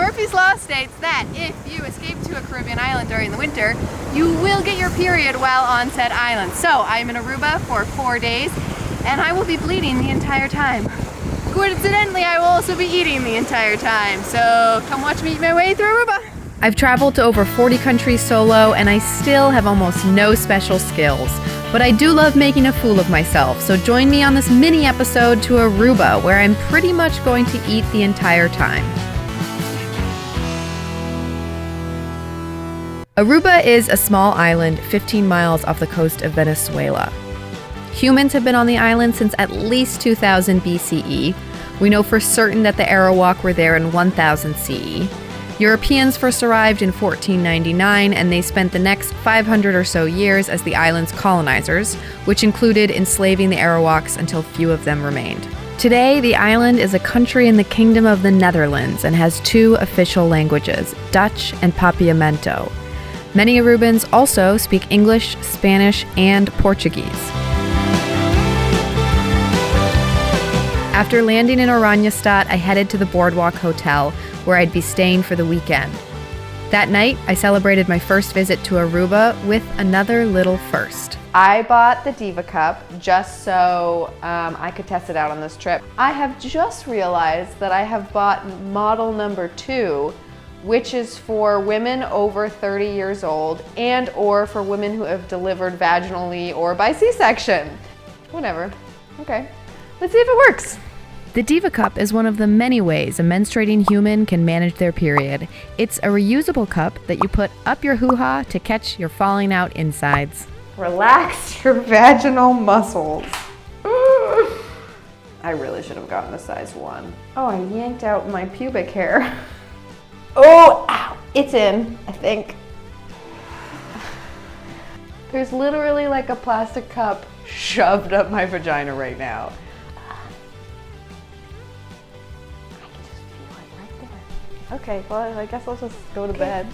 Murphy's Law states that if you escape to a Caribbean island during the winter, you will get your period while on said island. So I'm in Aruba for 4 days and I will be bleeding the entire time. Coincidentally, I will also be eating the entire time. So come watch me eat my way through Aruba. I've traveled to over 40 countries solo and I still have almost no special skills. But I do love making a fool of myself, so join me on this mini episode to Aruba, where I'm pretty much going to eat the entire time. Aruba is a small island 15 miles off the coast of Venezuela. Humans have been on the island since at least 2000 BCE. We know for certain that the ARURA were there in 1000 CE. Europeans first arrived in 1499, and they spent the next 500 or so years as the island's colonizers, which included enslaving the Arawaks until few of them remained. Today, the island is a country in the Kingdom of the Netherlands and has 2 official languages, Dutch and Papiamento. Many Arubans also speak English, Spanish, and Portuguese. After landing in Oranjestad, I headed to the Boardwalk Hotel, where I'd be staying for the weekend. That night, I celebrated my first visit to Aruba with another little first. I bought the Diva Cup just so I could test it out on this trip. I have just realized that I have bought model number 2, which is for women over 30 years old and or for women who have delivered vaginally or by C-section. Whatever. Okay. Let's see if it works. The Diva Cup is one of the many ways a menstruating human can manage their period. It's a reusable cup that you put up your hoo-ha to catch your falling out insides. Relax your vaginal muscles. I really should have gotten a size 1. Oh, I yanked out my pubic hair. Oh, ow, it's in, I think. There's literally like a plastic cup shoved up my vagina right now. Okay, well, I guess I'll just go to bed.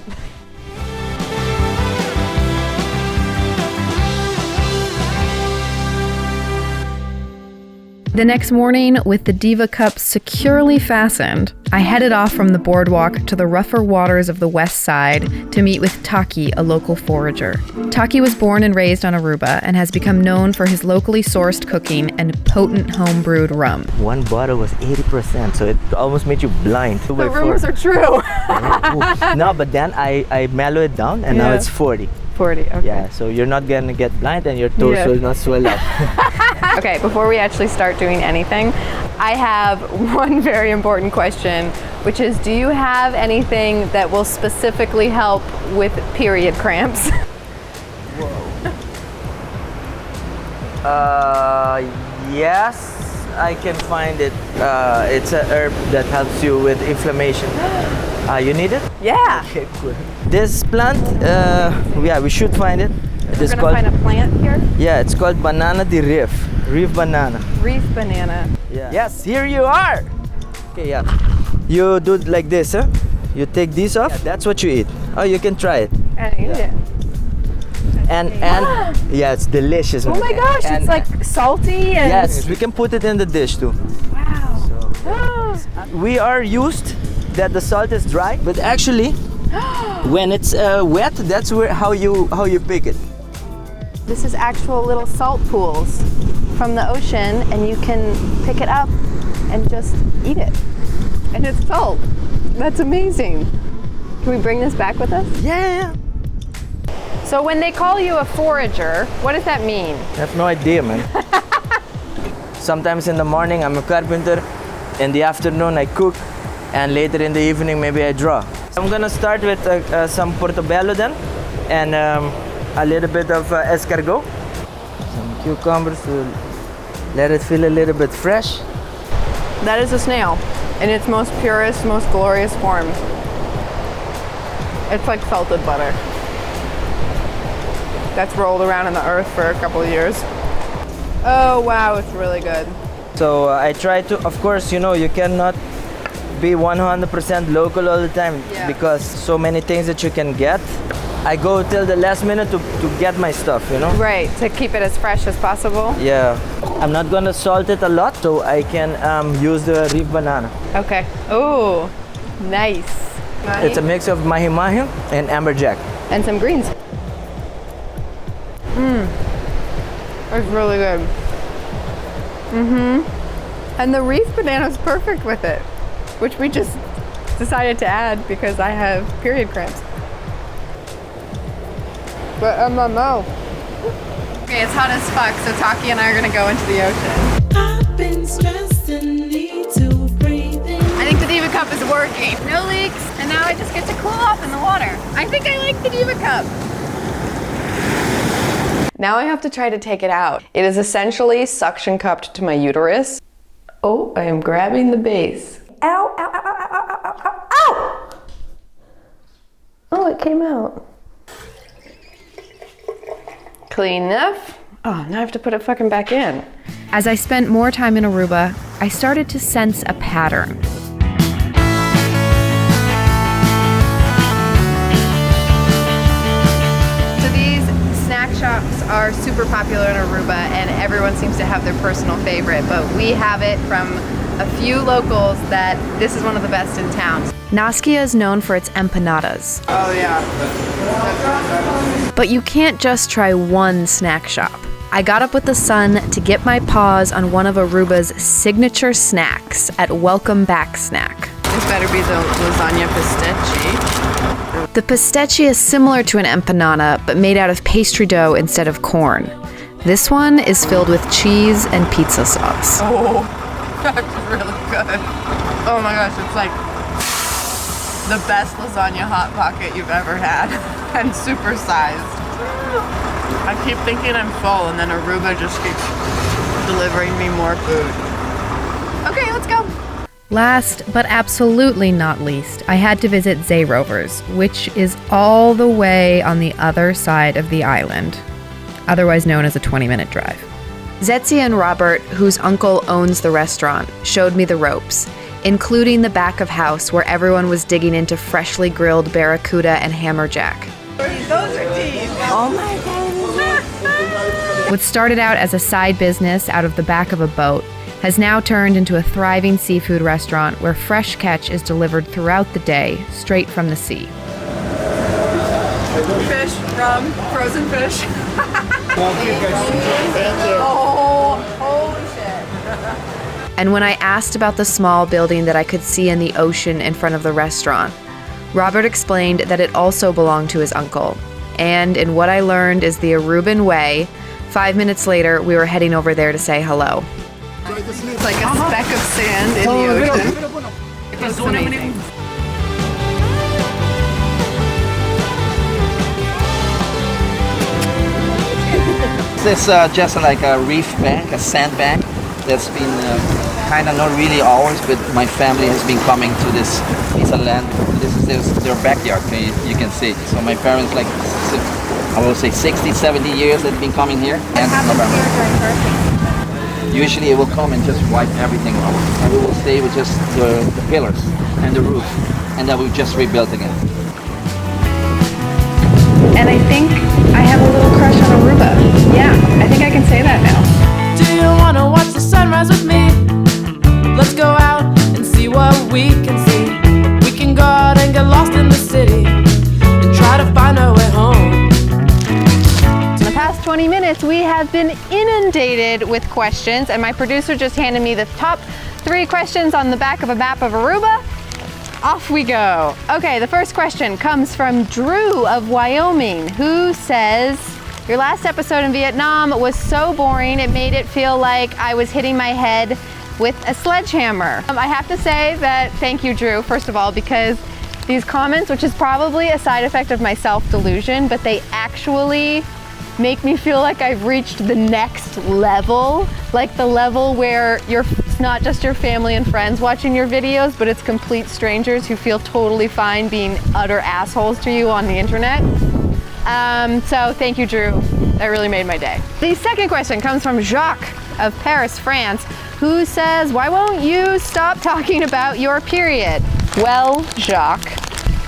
The next morning, with the Diva Cup securely fastened, I headed off from the boardwalk to the rougher waters of the west side to meet with Taki, a local forager. Taki was born and raised on Aruba and has become known for his locally sourced cooking and potent home-brewed rum. One bottle was 80%, so it almost made you blind. The rumors are true. No, but then I mellow it down and now it's 40. 40, okay. Yeah, so you're not gonna get blind and your toes will not swell up. Okay, before we actually start doing anything, I have one very important question, which is, do you have anything that will specifically help with period cramps? Yes, I can find it. It's a herb that helps you with inflammation. You need it? Yeah. Okay, cool. This plant, yeah, we should find it. We're gonna find a plant here? Yeah, it's called banana de reef. Reef banana. Reef banana. Yeah. Yes, here you are. Okay, yeah. You do it like this, huh? You take these off. Yeah, that's what you eat. Oh, you can try it. I eat it. And yeah, it's delicious. Oh my gosh, it's like salty and... Yes, we can put it in the dish too. Wow. So, we are used that the salt is dry, but actually, when it's wet, that's how you pick it. This is actual little salt pools from the ocean, and you can pick it up and just eat it. And it's salt. That's amazing. Can we bring this back with us? Yeah. So when they call you a forager, what does that mean? I have no idea, man. Sometimes in the morning I'm a carpenter, in the afternoon I cook, and later in the evening maybe I draw. I'm gonna start with some portobello then, and a little bit of escargot. Some cucumbers to let it feel a little bit fresh. That is a snail in its most purest, most glorious form. It's like salted butter that's rolled around in the earth for a couple of years. Oh wow, it's really good. So I try to, of course, you know, you cannot be 100% local all the time because so many things that you can get. I go till the last minute to get my stuff, you know? Right, to keep it as fresh as possible. Yeah. I'm not gonna salt it a lot, so I can use the reef banana. Okay. Oh, Nice. It's a mix of mahi-mahi and amberjack. And some greens. It's really good. And the reef banana is perfect with it, which we just decided to add because I have period cramps. But okay, it's hot as fuck, so Taki and I are gonna go into the ocean. I've been stressed and need to breathe in. I think the Diva Cup is working. No leaks, and now I just get to cool off in the water. I think I like the Diva Cup. Now I have to try to take it out. It is essentially suction cupped to my uterus. Oh, I am grabbing the base. Ow, ow, ow, ow, ow, ow, ow, ow! Oh, it came out. Clean enough. Oh, now I have to put it fucking back in. As I spent more time in Aruba, I started to sense a pattern. So these snack shops are super popular in Aruba and everyone seems to have their personal favorite, but we have it from a few locals that this is one of the best in town. Naskia is known for its empanadas. Oh yeah. But you can't just try one snack shop. I got up with the sun to get my paws on one of Aruba's signature snacks at Welcome Back Snack. This better be the lasagna pistachio. The pistachio is similar to an empanada, but made out of pastry dough instead of corn. This one is filled with cheese and pizza sauce. Oh, that's really good. Oh my gosh, it's like the best lasagna hot pocket you've ever had, and supersized. I keep thinking I'm full, and then Aruba just keeps delivering me more food. Okay, let's go. Last, but absolutely not least, I had to visit Zayrovers, which is all the way on the other side of the island, otherwise known as a 20-minute drive. Zetzi and Robert, whose uncle owns the restaurant, showed me the ropes, including the back of house where everyone was digging into freshly grilled barracuda and hammerjack. Those are deep. Oh my god. What started out as a side business out of the back of a boat has now turned into a thriving seafood restaurant where fresh catch is delivered throughout the day, straight from the sea. Fish, rum, frozen fish. Thank you. Oh, holy shit. And when I asked about the small building that I could see in the ocean in front of the restaurant, Robert explained that it also belonged to his uncle. And in what I learned is the Aruban way, 5 minutes later, we were heading over there to say hello. It's like a speck of sand in the ocean. It's amazing. It's just like a reef bank, a sand bank that's been kind of not really ours, but my family has been coming to this piece of land. This is their backyard, you can see. So my parents, like, I will say 60, 70 years they've been coming here. And usually it will come and just wipe everything out. And we will stay with just the pillars and the roof. And then we'll just rebuild again. And I think I have a little crush on Aruba. Yeah, I think I can say that now. Do you wanna watch the sunrise with me? Let's go out and see what we can see. We can go out and get lost in the city and try to find our way home. In the past 20 minutes, we have been inundated with questions, and my producer just handed me the top 3 questions on the back of a map of Aruba. Off we go. Okay, the first question comes from Drew of Wyoming, who says, your last episode in Vietnam was so boring, it made it feel like I was hitting my head with a sledgehammer. I have to say that thank you, Drew, first of all, because these comments, which is probably a side effect of my self-delusion, but they actually make me feel like I've reached the next level, like the level where it's not just your family and friends watching your videos, but it's complete strangers who feel totally fine being utter assholes to you on the internet. So thank you, Drew. That really made my day. The second question comes from Jacques of Paris, France, who says, why won't you stop talking about your period? Well, Jacques,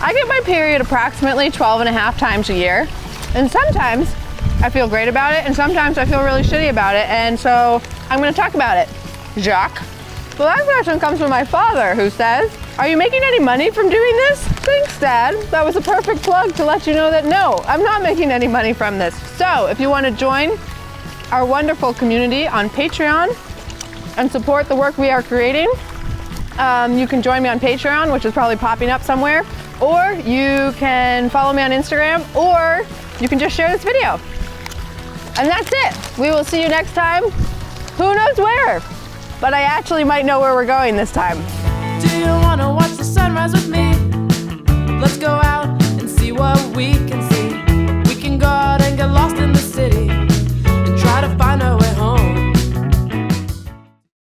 I get my period approximately 12.5 times a year, and sometimes I feel great about it, and sometimes I feel really shitty about it, and so I'm gonna talk about it. Jacques. The last question comes from my father, who says, Are you making any money from doing this? Thanks, Dad. That was a perfect plug to let you know that no, I'm not making any money from this. So if you want to join our wonderful community on Patreon and support the work we are creating, you can join me on Patreon, which is probably popping up somewhere, or you can follow me on Instagram, or you can just share this video. And that's it. We will see you next time. Who knows where? But I actually might know where we're going this time. Do you wanna watch